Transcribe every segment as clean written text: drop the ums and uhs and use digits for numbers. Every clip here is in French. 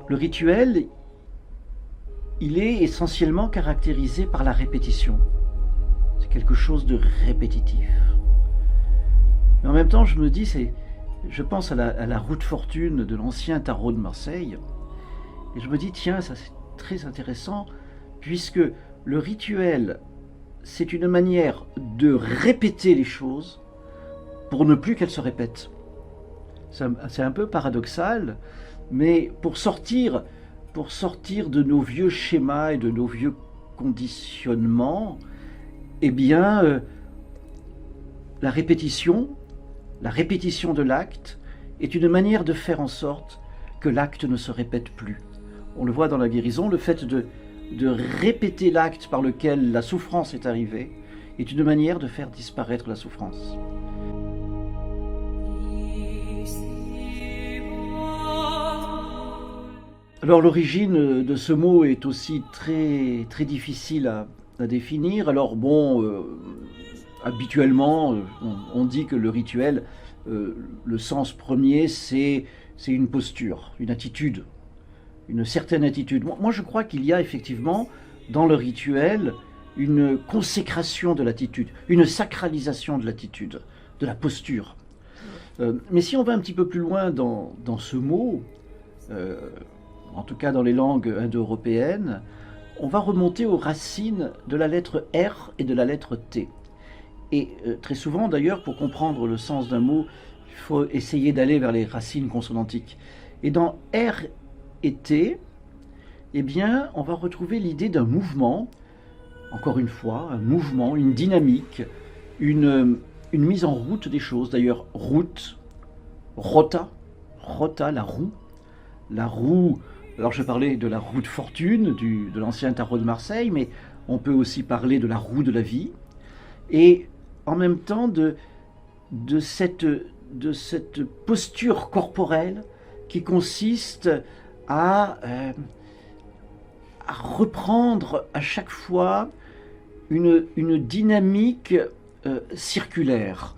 Le rituel, il est essentiellement caractérisé par la répétition. C'est quelque chose de répétitif. Mais en même temps, je me dis, je pense à la roue de fortune de l'ancien tarot de Marseille, et je me dis, tiens, ça c'est très intéressant, puisque le rituel, c'est une manière de répéter les choses pour ne plus qu'elles se répètent. C'est un peu paradoxal, mais pour sortir de nos vieux schémas et de nos vieux conditionnements, eh bien, la répétition de l'acte est une manière de faire en sorte que l'acte ne se répète plus. On le voit dans la guérison, le fait de répéter l'acte par lequel la souffrance est arrivée est une manière de faire disparaître la souffrance. Alors l'origine de ce mot est aussi très, très difficile à définir. Alors bon, habituellement, on dit que le rituel, le sens premier, c'est une posture, une attitude, une certaine attitude. Moi, je crois qu'il y a effectivement dans le rituel une consécration de l'attitude, une sacralisation de l'attitude, de la posture. Mais si on va un petit peu plus loin dans ce mot, en tout cas dans les langues indo-européennes, on va remonter aux racines de la lettre R et de la lettre T. Et très souvent d'ailleurs, pour comprendre le sens d'un mot, il faut essayer d'aller vers les racines consonantiques. Et dans R et T, eh bien, on va retrouver l'idée d'un mouvement, encore une fois, un mouvement, une dynamique, une mise en route des choses. D'ailleurs, route, rota, la roue. Alors je parlais de la roue de fortune de l'ancien tarot de Marseille, mais on peut aussi parler de la roue de la vie, et en même temps de cette posture corporelle qui consiste à reprendre à chaque fois une dynamique circulaire,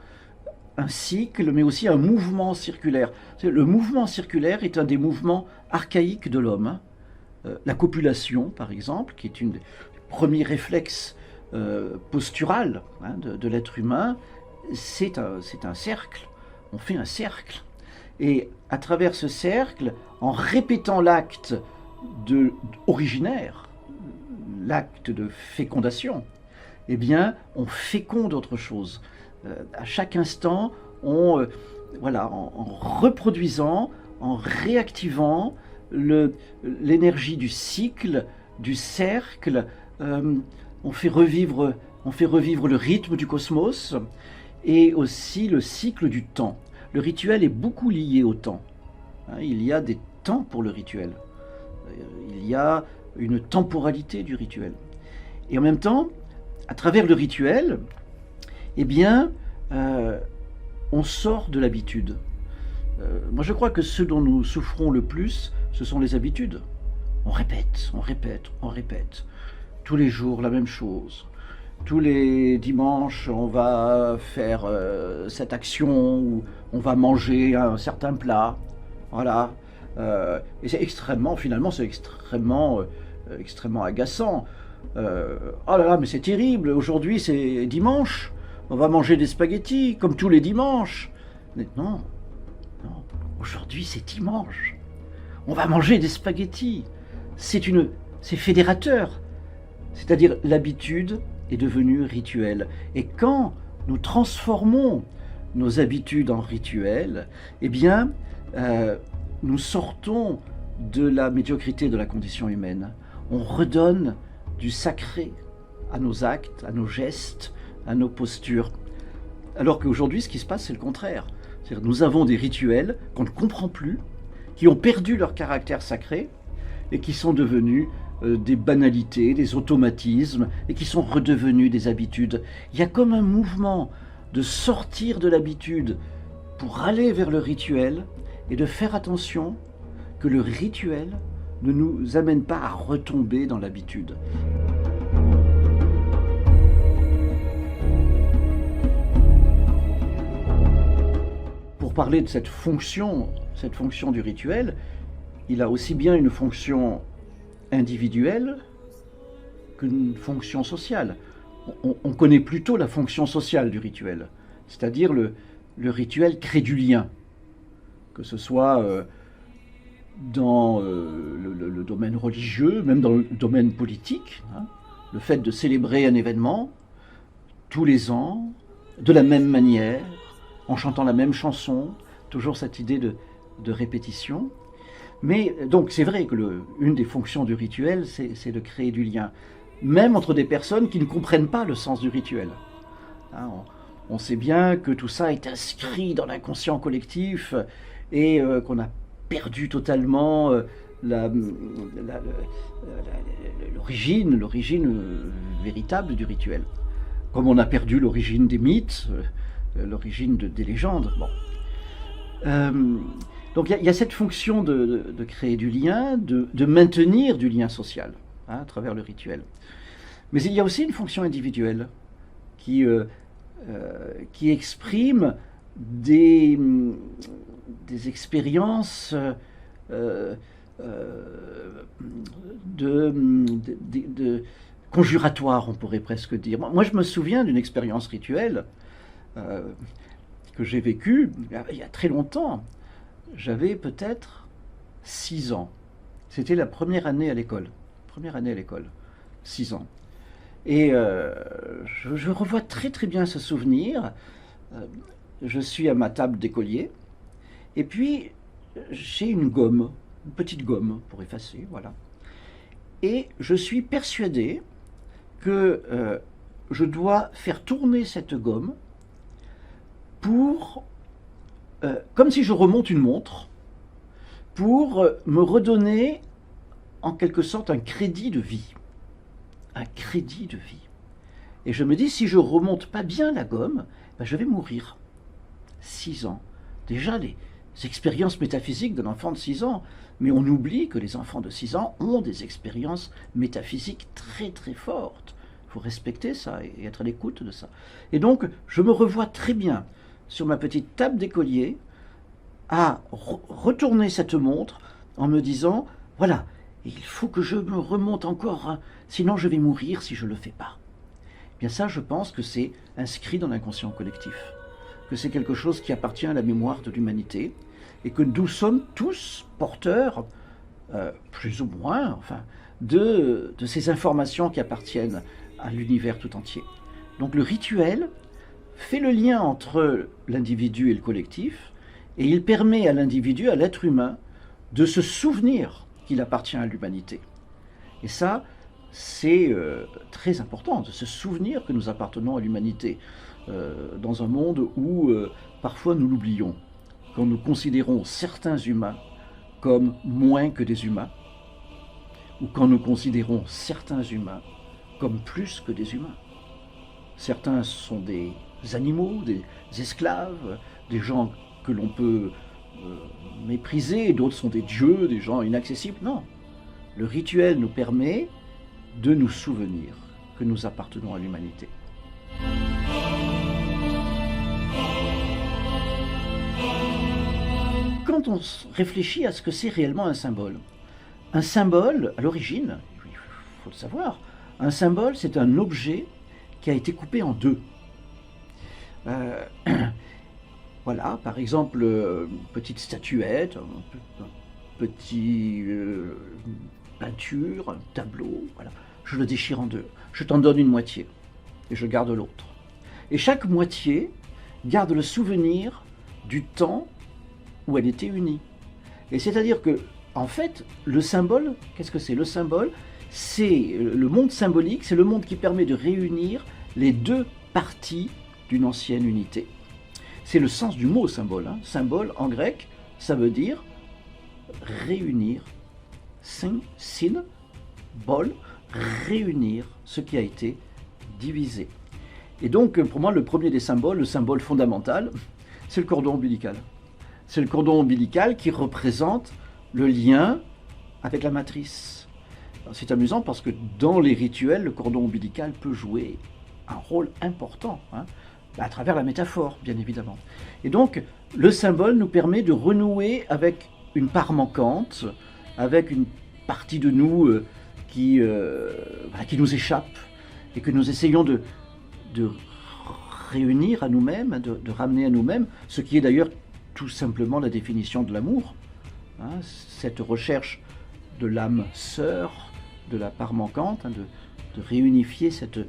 un cycle, mais aussi un mouvement circulaire. Le mouvement circulaire est un des mouvements archaïques de l'homme. La copulation, par exemple, qui est une des premiers réflexes posturales de l'être humain, c'est un cercle. On fait un cercle. Et à travers ce cercle, en répétant l'acte originaire, l'acte de fécondation, eh bien, on féconde autre chose. À chaque instant, en reproduisant, en réactivant l'énergie du cycle, du cercle, on fait revivre le rythme du cosmos et aussi le cycle du temps. Le rituel est beaucoup lié au temps. Il y a des temps pour le rituel. Il y a une temporalité du rituel. Et en même temps, à travers le rituel, eh bien, on sort de l'habitude. Moi, je crois que ce dont nous souffrons le plus, ce sont les habitudes. On répète. Tous les jours, la même chose. Tous les dimanches, on va faire cette action où on va manger un certain plat. Voilà. Et c'est extrêmement agaçant. Oh là là, mais c'est terrible. Aujourd'hui, c'est dimanche. On va manger des spaghettis, comme tous les dimanches. Mais non. Aujourd'hui, c'est dimanche. On va manger des spaghettis. C'est fédérateur. C'est-à-dire, l'habitude est devenue rituel. Et quand nous transformons nos habitudes en rituels, eh bien, nous sortons de la médiocrité de la condition humaine. On redonne du sacré à nos actes, à nos gestes, à nos postures. Alors qu'aujourd'hui, ce qui se passe, c'est le contraire. C'est-à-dire, nous avons des rituels qu'on ne comprend plus, qui ont perdu leur caractère sacré et qui sont devenus des banalités, des automatismes, et qui sont redevenus des habitudes. Il y a comme un mouvement de sortir de l'habitude pour aller vers le rituel et de faire attention que le rituel ne nous amène pas à retomber dans l'habitude. Pour parler de cette fonction du rituel, il a aussi bien une fonction individuelle qu'une fonction sociale. On connaît plutôt la fonction sociale du rituel, c'est-à-dire le rituel crée du lien, que ce soit dans le domaine religieux, même dans le domaine politique, hein. Le fait de célébrer un événement tous les ans, de la même manière, en chantant la même chanson, toujours cette idée de répétition. Mais donc c'est vrai que une des fonctions du rituel, c'est de créer du lien, même entre des personnes qui ne comprennent pas le sens du rituel. Hein, on sait bien que tout ça est inscrit dans l'inconscient collectif et qu'on a perdu totalement l'origine véritable du rituel. Comme on a perdu l'origine des mythes, l'origine des légendes. Bon. Donc il y a cette fonction de créer du lien, de maintenir du lien social, hein, à travers le rituel. Mais il y a aussi une fonction individuelle qui exprime des expériences conjuratoires, on pourrait presque dire. Moi, je me souviens d'une expérience rituelle que j'ai vécue il y a très longtemps. J'avais peut-être 6 ans. C'était la première année à l'école. 6 ans. Et je revois très très bien ce souvenir. Je suis à ma table d'écolier. Et puis, j'ai une gomme, une petite gomme pour effacer, voilà. Et je suis persuadé que je dois faire tourner cette gomme pour, comme si je remonte une montre, pour me redonner en quelque sorte un crédit de vie. Un crédit de vie. Et je me dis, si je remonte pas bien la gomme, ben je vais mourir. 6 ans. Déjà, les expériences métaphysiques d'un enfant de 6 ans. Mais on oublie que les enfants de 6 ans ont des expériences métaphysiques très très fortes. Il faut respecter ça et être à l'écoute de ça. Et donc, je me revois très bien sur ma petite table d'écolier à retourner cette montre en me disant, voilà, il faut que je me remonte encore, hein, sinon je vais mourir si je ne le fais pas. Eh bien ça, je pense que c'est inscrit dans l'inconscient collectif, que c'est quelque chose qui appartient à la mémoire de l'humanité, et que nous sommes tous porteurs, plus ou moins, enfin, de ces informations qui appartiennent à l'univers tout entier. Donc le rituel fait le lien entre l'individu et le collectif, et il permet à l'individu, à l'être humain, de se souvenir qu'il appartient à l'humanité. Et ça, c'est très important, de se souvenir que nous appartenons à l'humanité, dans un monde où parfois nous l'oublions, quand nous considérons certains humains comme moins que des humains, ou quand nous considérons certains humains comme plus que des humains. Certains sont des animaux, des esclaves, des gens que l'on peut mépriser, d'autres sont des dieux, des gens inaccessibles. Non, le rituel nous permet de nous souvenir que nous appartenons à l'humanité. Quand on réfléchit à ce que c'est réellement un symbole, à l'origine, il faut le savoir, un symbole, c'est un objet qui a été coupé en deux. Voilà, par exemple, une petite statuette, une petite peinture, un tableau, voilà. Je le déchire en deux. Je t'en donne une moitié et je garde l'autre. Et chaque moitié garde le souvenir du temps où elle était unie. Et c'est-à-dire que, en fait, le symbole, qu'est-ce que c'est? Le symbole, c'est le monde symbolique, c'est le monde qui permet de réunir les deux parties d'une ancienne unité. C'est le sens du mot symbole. Hein. Symbole, en grec, ça veut dire réunir. Sin, bol, réunir ce qui a été divisé. Et donc, pour moi, le premier des symboles, le symbole fondamental, c'est le cordon ombilical. C'est le cordon ombilical qui représente le lien avec la matrice. C'est amusant parce que dans les rituels, le cordon ombilical peut jouer un rôle important, hein, à travers la métaphore, bien évidemment. Et donc, le symbole nous permet de renouer avec une part manquante, avec une partie de nous voilà, qui nous échappe et que nous essayons de réunir à nous-mêmes, de ramener à nous-mêmes, ce qui est d'ailleurs tout simplement la définition de l'amour, hein, cette recherche de l'âme sœur, de la part manquante, hein, de réunifier cette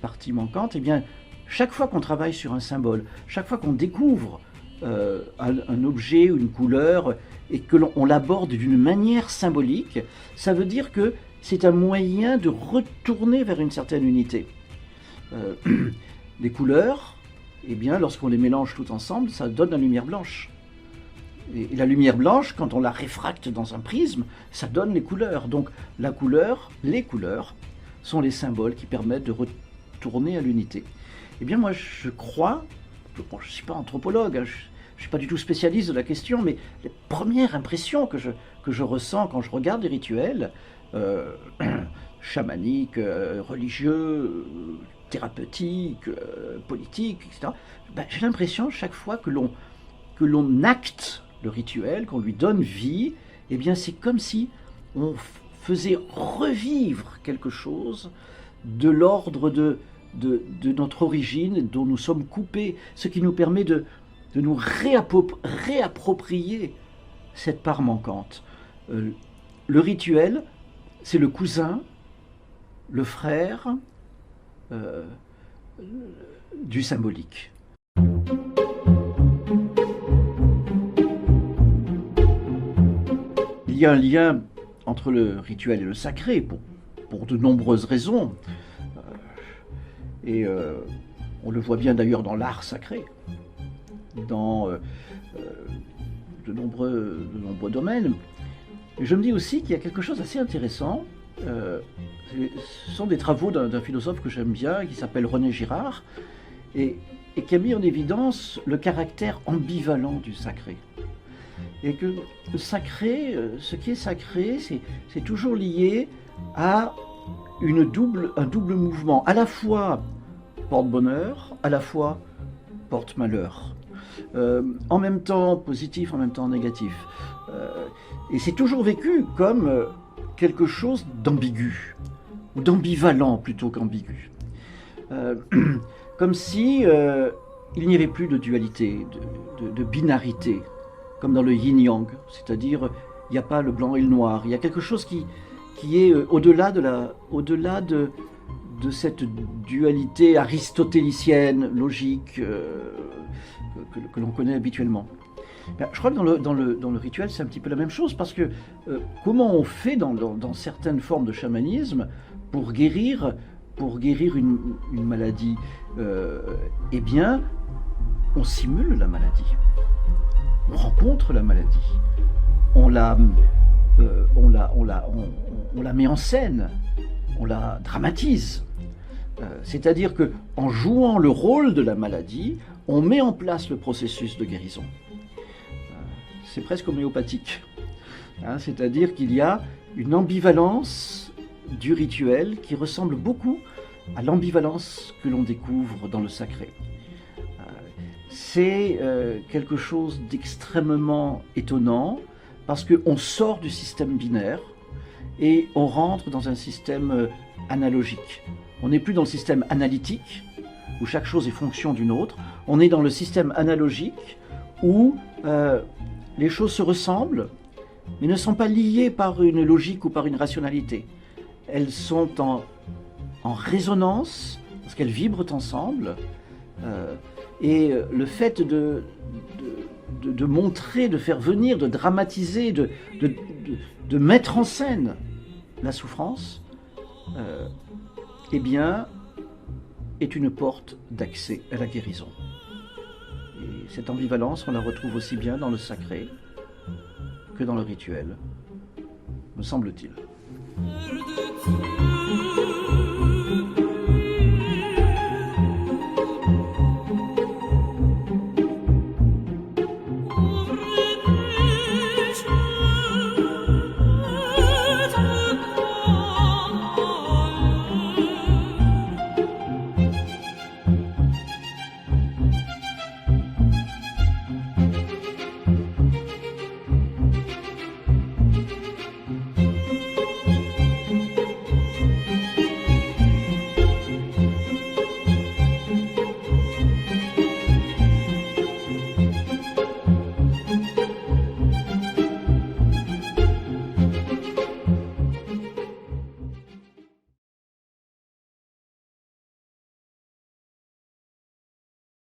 partie manquante. Eh bien, chaque fois qu'on travaille sur un symbole, chaque fois qu'on découvre un objet ou une couleur et que l'on l'aborde d'une manière symbolique, ça veut dire que c'est un moyen de retourner vers une certaine unité. Les couleurs, eh bien, lorsqu'on les mélange tout ensemble, ça donne la lumière blanche. Et la lumière blanche, quand on la réfracte dans un prisme, ça donne les couleurs. Donc la couleur, les couleurs, sont les symboles qui permettent de retourner à l'unité. Eh bien, moi, je crois, bon, je ne suis pas anthropologue, hein, je ne suis pas du tout spécialiste de la question, mais les premières impressions que je ressens quand je regarde les rituels chamaniques, religieux, thérapeutiques, politiques, etc., ben, j'ai l'impression chaque fois que l'on acte le rituel, qu'on lui donne vie, eh bien c'est comme si on faisait revivre quelque chose de l'ordre de notre origine, dont nous sommes coupés, ce qui nous permet de nous réapproprier cette part manquante. Le rituel, c'est le cousin, le frère du symbolique. Il y a un lien entre le rituel et le sacré, pour de nombreuses raisons. On le voit bien d'ailleurs dans l'art sacré, dans de nombreux domaines. Et je me dis aussi qu'il y a quelque chose d'assez intéressant. Ce sont des travaux d'un philosophe que j'aime bien, qui s'appelle René Girard, et qui a mis en évidence le caractère ambivalent du sacré. Et que le sacré, ce qui est sacré, c'est toujours lié à un double mouvement, à la fois porte-bonheur, à la fois porte-malheur. En même temps positif, en même temps négatif. Et c'est toujours vécu comme quelque chose d'ambigu, ou d'ambivalent plutôt qu'ambigu. Comme si il n'y avait plus de dualité, de binarité, comme dans le yin-yang, c'est-à-dire il n'y a pas le blanc et le noir, il y a quelque chose qui est au-delà de cette dualité aristotélicienne, logique, que l'on connaît habituellement. Je crois que dans le rituel, c'est un petit peu la même chose, parce que comment on fait dans certaines formes de chamanisme pour guérir une maladie, eh bien, on simule la maladie, on rencontre la maladie, on la met en scène, on la dramatise. C'est-à-dire qu'en jouant le rôle de la maladie, on met en place le processus de guérison. C'est presque homéopathique. Hein, c'est-à-dire qu'il y a une ambivalence du rituel qui ressemble beaucoup à l'ambivalence que l'on découvre dans le sacré. C'est quelque chose d'extrêmement étonnant, parce qu'on sort du système binaire et on rentre dans un système analogique. On n'est plus dans le système analytique, où chaque chose est fonction d'une autre. On est dans le système analogique, où les choses se ressemblent, mais ne sont pas liées par une logique ou par une rationalité. Elles sont en résonance, parce qu'elles vibrent ensemble, et le fait de montrer, de faire venir, de dramatiser, de mettre en scène la souffrance, eh bien, est une porte d'accès à la guérison. Et cette ambivalence, on la retrouve aussi bien dans le sacré que dans le rituel, me semble-t-il.